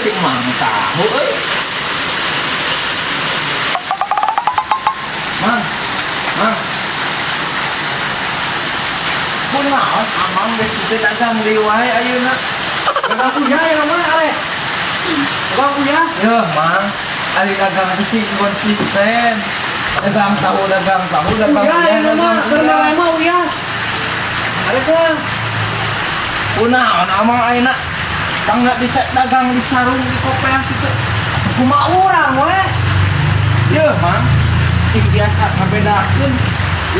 si Mang tahu Mang Mang kunaon amang geus teu dagang liwai ayeuna dagang punya ya mah are dagang punya ya Mang ari dagang sih konsisten dagang tahu dagang punya dagang punya mah uya are kan kunaon amang ayeuna tangga bisa dagang di sarung di kopean kitu kumaha urang we yeuh Mang sing biasa ngabedakeun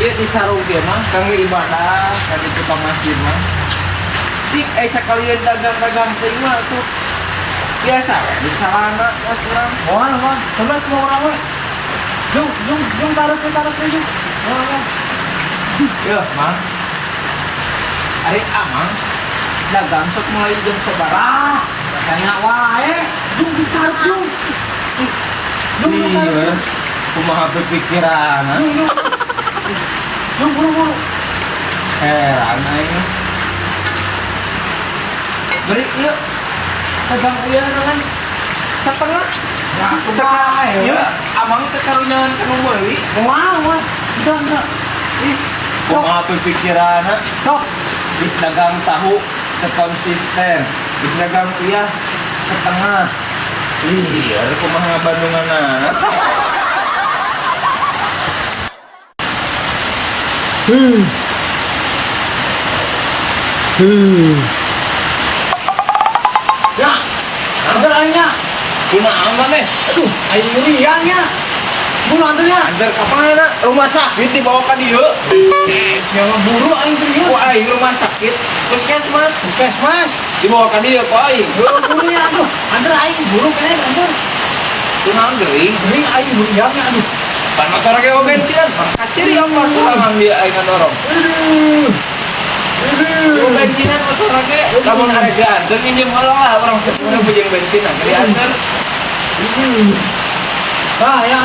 ieu di sarung ge mah kangge ibadah ka di tukang masjid mah cik sakalian dagang-dagang teh mah tuh biasa we di celana geus urang moal sampean kumaha urang we jung taruh jung moal yeuh Mang ari amang dagang sok mulai jam sabaraha rasanya wae jung besar jung iya kumaha pikiran jung buru-buru heran aing beri ieu dagang ieu dengan setengah ya kumaha ieu amang teh karunyangan ka nu meuli moal enggak ih kumaha pikiranna sok bis dagang tahu konsisten bis dagang iya setengah iya kumaha Bandunganna ya antar aingnya kunaon maneh aduh aing ngeriang nya buru antarnya antar ka mana rumah sakit dibawa ka dieu siapa buru aing serius ku aing rumah sakit puskesmas dibawa ka dieu ku aing buru nya aduh antar aing buru kene antar kunaon geuing aing ngeriang nya aduh ban motor ge bensin kaciri ongkos sorangan dia aing dorong aduh bensinan motor ge lamun arek diantar nginjem heula lah orang sepuluh bujeng bensinan diantar ya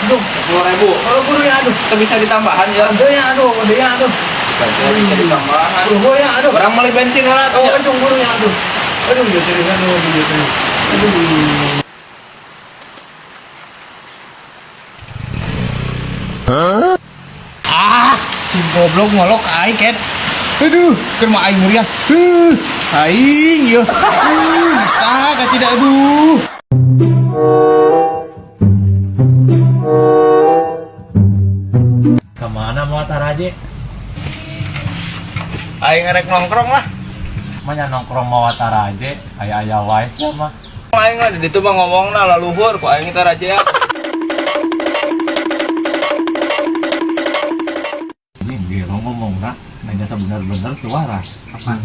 aduh 10.000 kalau buru ya aduh kita bisa ditambahan ya aduh ya aduh bisa ditambahan ya aduh barang beli bensin lah oh aduh buru ya aduh si goblok ngolok aing kan aduh kan mah aing meriah aing yeuh astaga tidak aduh kemana mau taraje aing ngerek nongkrong lah manya nongkrong mau taraje aya wae mah aing ada ditu mah ngomongna laluhur ku aing taraje ya ngomong nah nanya bener-bener tuh waras apaan